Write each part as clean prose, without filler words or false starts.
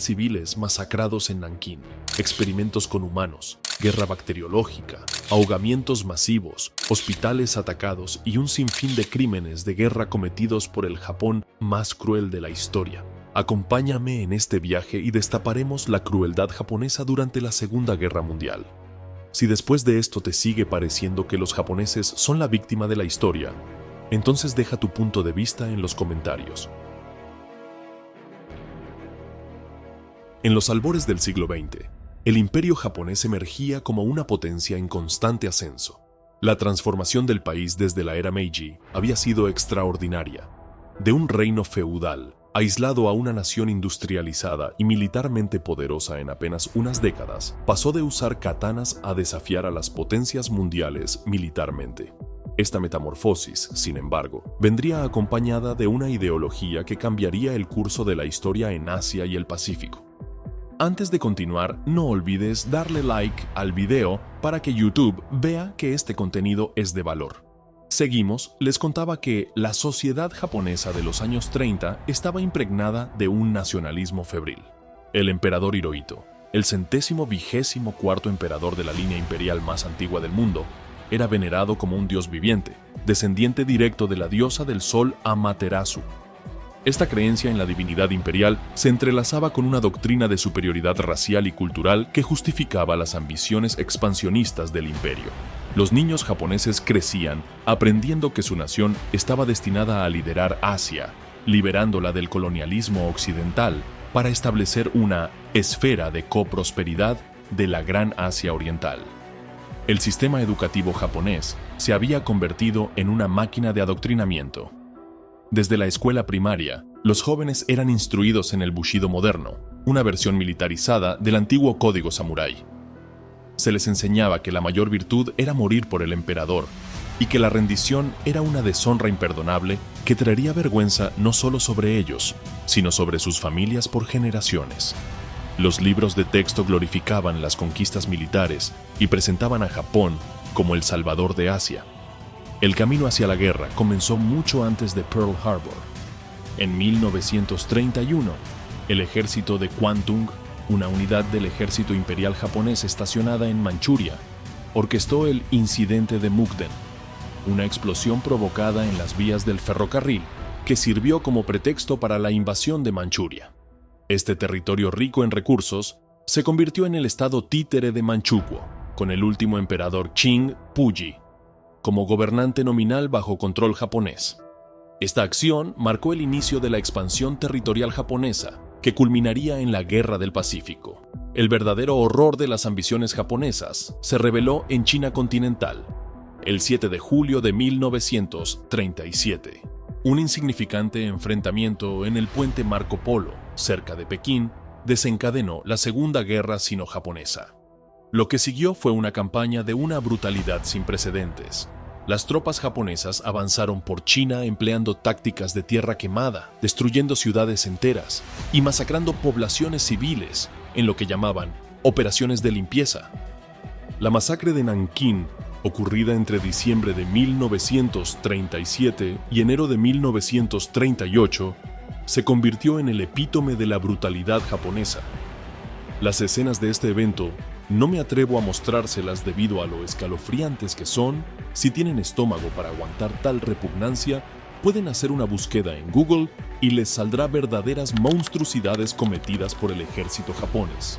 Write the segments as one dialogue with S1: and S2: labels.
S1: civiles masacrados en Nankín, experimentos con humanos, guerra bacteriológica, ahogamientos masivos, hospitales atacados y un sinfín de crímenes de guerra cometidos por el Japón más cruel de la historia. Acompáñame en este viaje y destaparemos la crueldad japonesa durante la Segunda Guerra Mundial. Si después de esto te sigue pareciendo que los japoneses son la víctima de la historia, entonces deja tu punto de vista en los comentarios. En los albores del siglo XX, el imperio japonés emergía como una potencia en constante ascenso. La transformación del país desde la era Meiji había sido extraordinaria. De un reino feudal, aislado a una nación industrializada y militarmente poderosa en apenas unas décadas, pasó de usar katanas a desafiar a las potencias mundiales militarmente. Esta metamorfosis, sin embargo, vendría acompañada de una ideología que cambiaría el curso de la historia en Asia y el Pacífico. Antes de continuar, no olvides darle like al video para que YouTube vea que este contenido es de valor. Seguimos, les contaba que la sociedad japonesa de los años 30 estaba impregnada de un nacionalismo febril. El emperador Hirohito, el 124º emperador de la línea imperial más antigua del mundo, era venerado como un dios viviente, descendiente directo de la diosa del sol Amaterasu. Esta creencia en la divinidad imperial se entrelazaba con una doctrina de superioridad racial y cultural que justificaba las ambiciones expansionistas del imperio. Los niños japoneses crecían aprendiendo que su nación estaba destinada a liderar Asia, liberándola del colonialismo occidental para establecer una esfera de coprosperidad de la Gran Asia Oriental. El sistema educativo japonés se había convertido en una máquina de adoctrinamiento. Desde la escuela primaria, los jóvenes eran instruidos en el Bushido moderno, una versión militarizada del antiguo código samurái. Se les enseñaba que la mayor virtud era morir por el emperador y que la rendición era una deshonra imperdonable que traería vergüenza no solo sobre ellos, sino sobre sus familias por generaciones. Los libros de texto glorificaban las conquistas militares y presentaban a Japón como el salvador de Asia. El camino hacia la guerra comenzó mucho antes de Pearl Harbor. En 1931, el ejército de Kwantung, una unidad del ejército imperial japonés estacionada en Manchuria, orquestó el incidente de Mukden, una explosión provocada en las vías del ferrocarril que sirvió como pretexto para la invasión de Manchuria. Este territorio rico en recursos se convirtió en el estado títere de Manchukuo, con el último emperador Qing Puyi como gobernante nominal bajo control japonés. Esta acción marcó el inicio de la expansión territorial japonesa, que culminaría en la Guerra del Pacífico. El verdadero horror de las ambiciones japonesas se reveló en China continental, el 7 de julio de 1937. Un insignificante enfrentamiento en el puente Marco Polo, cerca de Pekín, desencadenó la Segunda Guerra Sino-Japonesa. Lo que siguió fue una campaña de una brutalidad sin precedentes. Las tropas japonesas avanzaron por China empleando tácticas de tierra quemada, destruyendo ciudades enteras y masacrando poblaciones civiles en lo que llamaban operaciones de limpieza. La masacre de Nankín, ocurrida entre diciembre de 1937 y enero de 1938, se convirtió en el epítome de la brutalidad japonesa. Las escenas de este evento no me atrevo a mostrárselas debido a lo escalofriantes que son. Si tienen estómago para aguantar tal repugnancia, pueden hacer una búsqueda en Google y les saldrá verdaderas monstruosidades cometidas por el ejército japonés.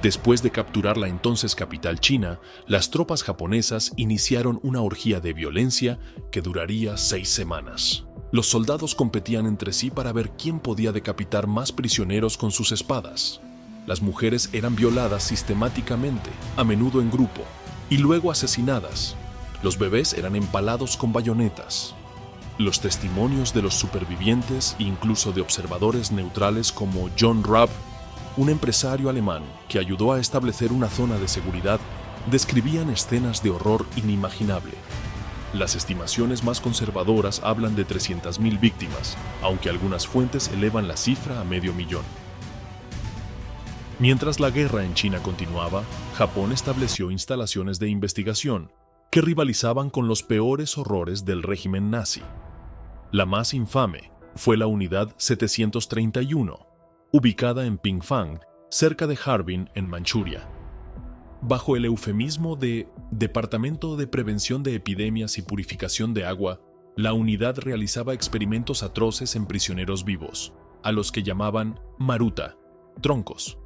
S1: Después de capturar la entonces capital china, las tropas japonesas iniciaron una orgía de violencia que duraría 6 semanas. Los soldados competían entre sí para ver quién podía decapitar más prisioneros con sus espadas. Las mujeres eran violadas sistemáticamente, a menudo en grupo, y luego asesinadas. Los bebés eran empalados con bayonetas. Los testimonios de los supervivientes, incluso de observadores neutrales como John Raab, un empresario alemán que ayudó a establecer una zona de seguridad, describían escenas de horror inimaginable. Las estimaciones más conservadoras hablan de 300.000 víctimas, aunque algunas fuentes elevan la cifra a 500.000. Mientras la guerra en China continuaba, Japón estableció instalaciones de investigación que rivalizaban con los peores horrores del régimen nazi. La más infame fue la Unidad 731, ubicada en Pingfang, cerca de Harbin, en Manchuria. Bajo el eufemismo de Departamento de Prevención de Epidemias y Purificación de Agua, la unidad realizaba experimentos atroces en prisioneros vivos, a los que llamaban maruta, troncos.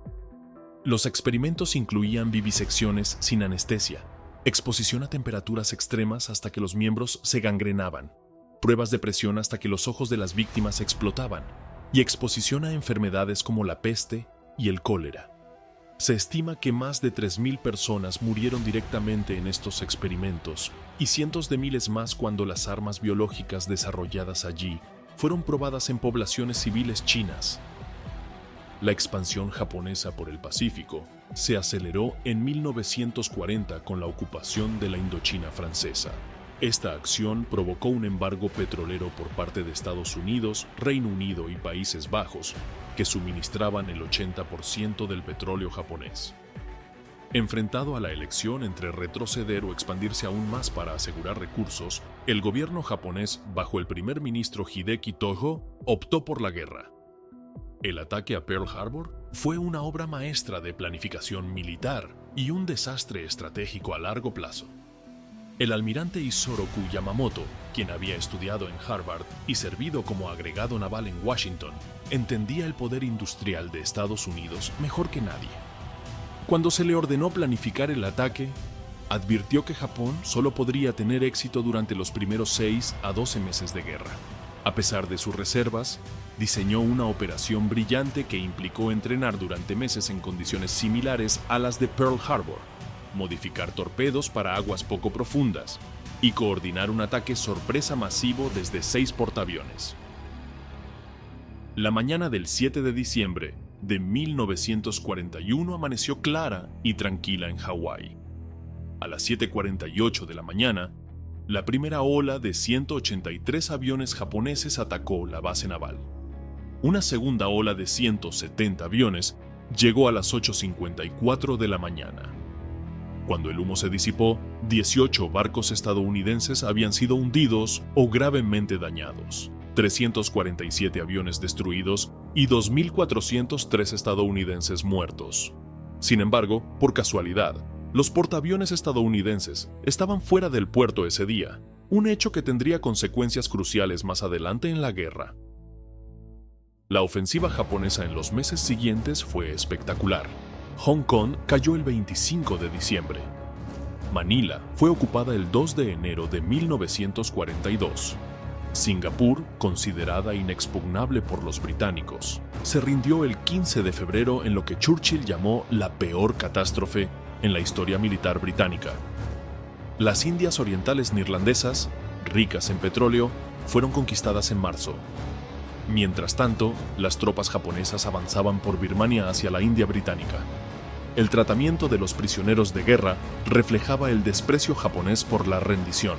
S1: Los experimentos incluían vivisecciones sin anestesia, exposición a temperaturas extremas hasta que los miembros se gangrenaban, pruebas de presión hasta que los ojos de las víctimas explotaban, y exposición a enfermedades como la peste y el cólera. Se estima que más de 3.000 personas murieron directamente en estos experimentos y cientos de miles más cuando las armas biológicas desarrolladas allí fueron probadas en poblaciones civiles chinas. La expansión japonesa por el Pacífico se aceleró en 1940 con la ocupación de la Indochina francesa. Esta acción provocó un embargo petrolero por parte de Estados Unidos, Reino Unido y Países Bajos, que suministraban el 80% del petróleo japonés. Enfrentado a la elección entre retroceder o expandirse aún más para asegurar recursos, el gobierno japonés, bajo el primer ministro Hideki Tojo, optó por la guerra. El ataque a Pearl Harbor fue una obra maestra de planificación militar y un desastre estratégico a largo plazo. El almirante Isoroku Yamamoto, quien había estudiado en Harvard y servido como agregado naval en Washington, entendía el poder industrial de Estados Unidos mejor que nadie. Cuando se le ordenó planificar el ataque, advirtió que Japón solo podría tener éxito durante los primeros 6 a 12 meses de guerra. A pesar de sus reservas, diseñó una operación brillante que implicó entrenar durante meses en condiciones similares a las de Pearl Harbor, modificar torpedos para aguas poco profundas y coordinar un ataque sorpresa masivo desde 6 portaaviones. La mañana del 7 de diciembre de 1941 amaneció clara y tranquila en Hawái. A las 7:48 de la mañana, la primera ola de 183 aviones japoneses atacó la base naval. Una segunda ola de 170 aviones llegó a las 8:54 de la mañana. Cuando el humo se disipó, 18 barcos estadounidenses habían sido hundidos o gravemente dañados, 347 aviones destruidos y 2.403 estadounidenses muertos. Sin embargo, por casualidad, los portaaviones estadounidenses estaban fuera del puerto ese día, un hecho que tendría consecuencias cruciales más adelante en la guerra. La ofensiva japonesa en los meses siguientes fue espectacular. Hong Kong cayó el 25 de diciembre. Manila fue ocupada el 2 de enero de 1942. Singapur, considerada inexpugnable por los británicos, se rindió el 15 de febrero en lo que Churchill llamó la peor catástrofe en la historia militar británica. Las Indias Orientales neerlandesas, ricas en petróleo, fueron conquistadas en marzo. Mientras tanto, las tropas japonesas avanzaban por Birmania hacia la India británica. El tratamiento de los prisioneros de guerra reflejaba el desprecio japonés por la rendición.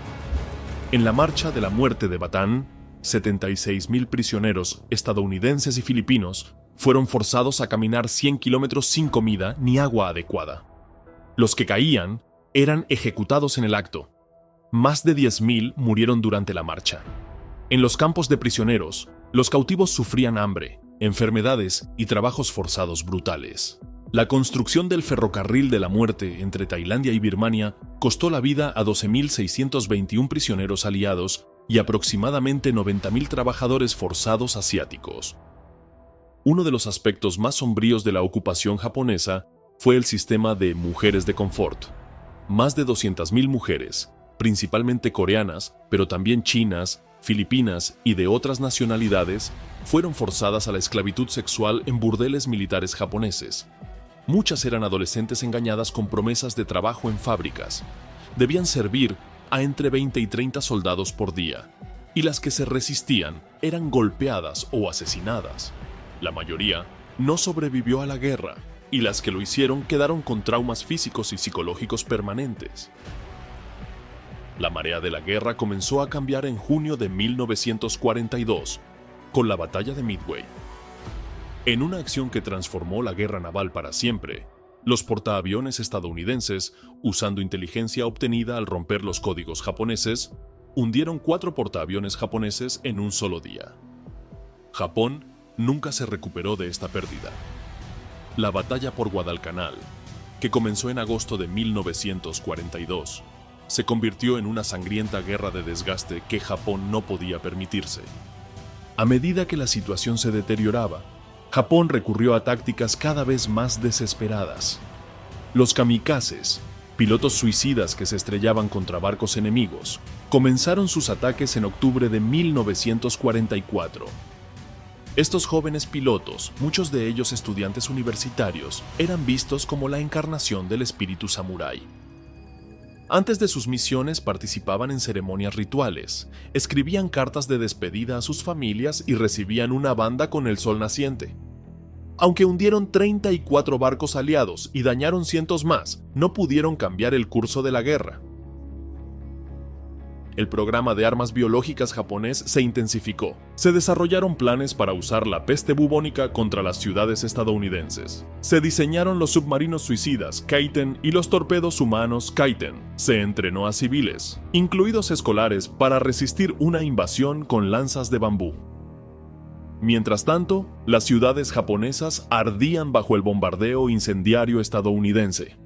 S1: En la Marcha de la Muerte de Bataan, 76.000 prisioneros estadounidenses y filipinos fueron forzados a caminar 100 kilómetros sin comida ni agua adecuada. Los que caían eran ejecutados en el acto. Más de 10.000 murieron durante la marcha. En los campos de prisioneros, los cautivos sufrían hambre, enfermedades y trabajos forzados brutales. La construcción del ferrocarril de la muerte entre Tailandia y Birmania costó la vida a 12.621 prisioneros aliados y aproximadamente 90.000 trabajadores forzados asiáticos. Uno de los aspectos más sombríos de la ocupación japonesa fue el sistema de mujeres de confort. Más de 200.000 mujeres, principalmente coreanas, pero también chinas, filipinas y de otras nacionalidades, fueron forzadas a la esclavitud sexual en burdeles militares japoneses. Muchas eran adolescentes engañadas con promesas de trabajo en fábricas. Debían servir a entre 20 y 30 soldados por día, y las que se resistían eran golpeadas o asesinadas. La mayoría no sobrevivió a la guerra, y las que lo hicieron quedaron con traumas físicos y psicológicos permanentes. La marea de la guerra comenzó a cambiar en junio de 1942, con la batalla de Midway. En una acción que transformó la guerra naval para siempre, los portaaviones estadounidenses, usando inteligencia obtenida al romper los códigos japoneses, hundieron 4 portaaviones japoneses en un solo día. Japón nunca se recuperó de esta pérdida. La batalla por Guadalcanal, que comenzó en agosto de 1942, se convirtió en una sangrienta guerra de desgaste que Japón no podía permitirse. A medida que la situación se deterioraba, Japón recurrió a tácticas cada vez más desesperadas. Los kamikazes, pilotos suicidas que se estrellaban contra barcos enemigos, comenzaron sus ataques en octubre de 1944. Estos jóvenes pilotos, muchos de ellos estudiantes universitarios, eran vistos como la encarnación del espíritu samurái. Antes de sus misiones participaban en ceremonias rituales, escribían cartas de despedida a sus familias y recibían una banda con el sol naciente. Aunque hundieron 34 barcos aliados y dañaron cientos más, no pudieron cambiar el curso de la guerra. El programa de armas biológicas japonés se intensificó. Se desarrollaron planes para usar la peste bubónica contra las ciudades estadounidenses. Se diseñaron los submarinos suicidas Kaiten y los torpedos humanos Kaiten. Se entrenó a civiles, incluidos escolares, para resistir una invasión con lanzas de bambú. Mientras tanto, las ciudades japonesas ardían bajo el bombardeo incendiario estadounidense.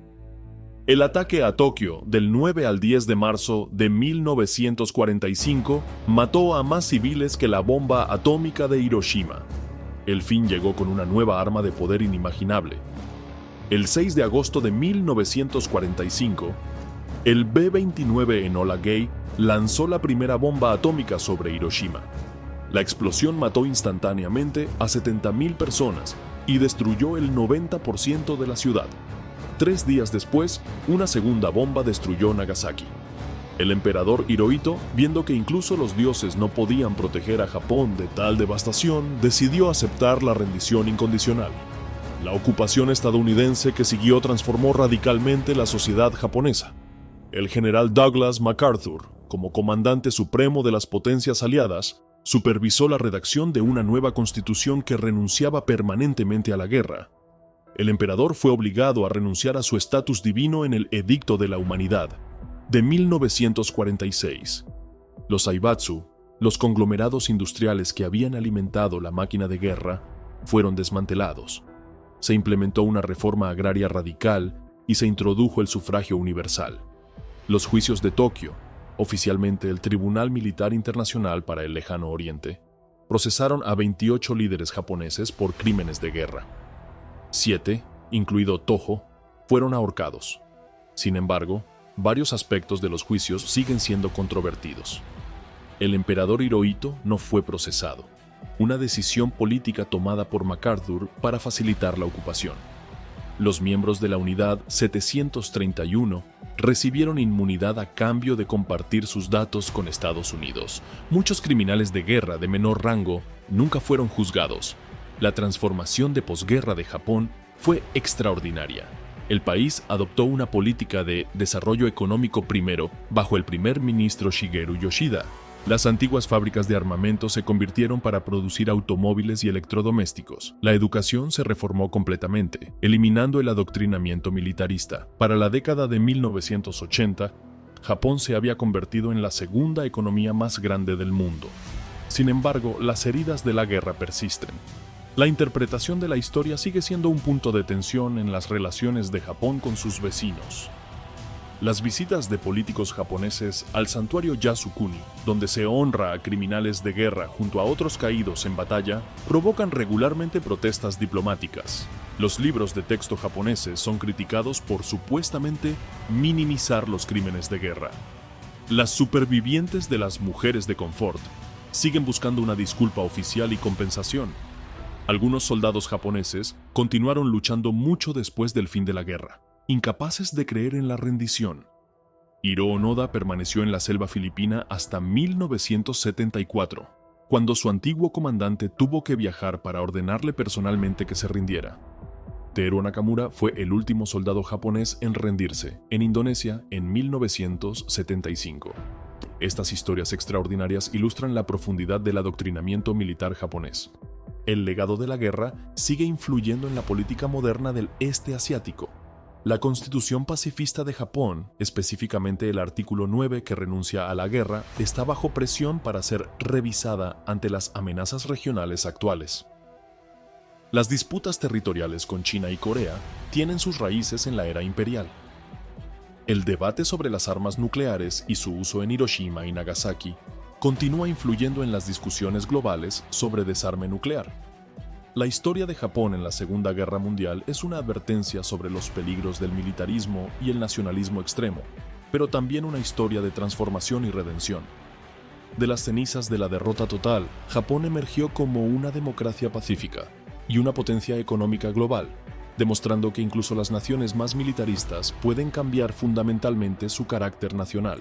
S1: El ataque a Tokio del 9 al 10 de marzo de 1945 mató a más civiles que la bomba atómica de Hiroshima. El fin llegó con una nueva arma de poder inimaginable. El 6 de agosto de 1945, el B-29 Enola Gay lanzó la primera bomba atómica sobre Hiroshima. La explosión mató instantáneamente a 70.000 personas y destruyó el 90% de la ciudad. 3 días después, una segunda bomba destruyó Nagasaki. El emperador Hirohito, viendo que incluso los dioses no podían proteger a Japón de tal devastación, decidió aceptar la rendición incondicional. La ocupación estadounidense que siguió transformó radicalmente la sociedad japonesa. El general Douglas MacArthur, como comandante supremo de las potencias aliadas, supervisó la redacción de una nueva constitución que renunciaba permanentemente a la guerra. El emperador fue obligado a renunciar a su estatus divino en el Edicto de la Humanidad de 1946. Los Zaibatsu, los conglomerados industriales que habían alimentado la máquina de guerra, fueron desmantelados. Se implementó una reforma agraria radical y se introdujo el sufragio universal. Los juicios de Tokio, oficialmente el Tribunal Militar Internacional para el Lejano Oriente, procesaron a 28 líderes japoneses por crímenes de guerra. 7, incluido Toho, fueron ahorcados. Sin embargo, varios aspectos de los juicios siguen siendo controvertidos. El emperador Hirohito no fue procesado, una decisión política tomada por MacArthur para facilitar la ocupación. Los miembros de la Unidad 731 recibieron inmunidad a cambio de compartir sus datos con Estados Unidos. Muchos criminales de guerra de menor rango nunca fueron juzgados. La transformación de posguerra de Japón fue extraordinaria. El país adoptó una política de desarrollo económico primero bajo el primer ministro Shigeru Yoshida. Las antiguas fábricas de armamento se convirtieron para producir automóviles y electrodomésticos. La educación se reformó completamente, eliminando el adoctrinamiento militarista. Para la década de 1980, Japón se había convertido en la segunda economía más grande del mundo. Sin embargo, las heridas de la guerra persisten. La interpretación de la historia sigue siendo un punto de tensión en las relaciones de Japón con sus vecinos. Las visitas de políticos japoneses al santuario Yasukuni, donde se honra a criminales de guerra junto a otros caídos en batalla, provocan regularmente protestas diplomáticas. Los libros de texto japoneses son criticados por supuestamente minimizar los crímenes de guerra. Las supervivientes de las mujeres de confort siguen buscando una disculpa oficial y compensación. Algunos soldados japoneses continuaron luchando mucho después del fin de la guerra, incapaces de creer en la rendición. Hiro Onoda permaneció en la selva filipina hasta 1974, cuando su antiguo comandante tuvo que viajar para ordenarle personalmente que se rindiera. Teruo Nakamura fue el último soldado japonés en rendirse en Indonesia en 1975. Estas historias extraordinarias ilustran la profundidad del adoctrinamiento militar japonés. El legado de la guerra sigue influyendo en la política moderna del este asiático. La Constitución pacifista de Japón, específicamente el artículo 9 que renuncia a la guerra, está bajo presión para ser revisada ante las amenazas regionales actuales. Las disputas territoriales con China y Corea tienen sus raíces en la era imperial. El debate sobre las armas nucleares y su uso en Hiroshima y Nagasaki continúa influyendo en las discusiones globales sobre desarme nuclear. La historia de Japón en la Segunda Guerra Mundial es una advertencia sobre los peligros del militarismo y el nacionalismo extremo, pero también una historia de transformación y redención. De las cenizas de la derrota total, Japón emergió como una democracia pacífica y una potencia económica global, demostrando que incluso las naciones más militaristas pueden cambiar fundamentalmente su carácter nacional.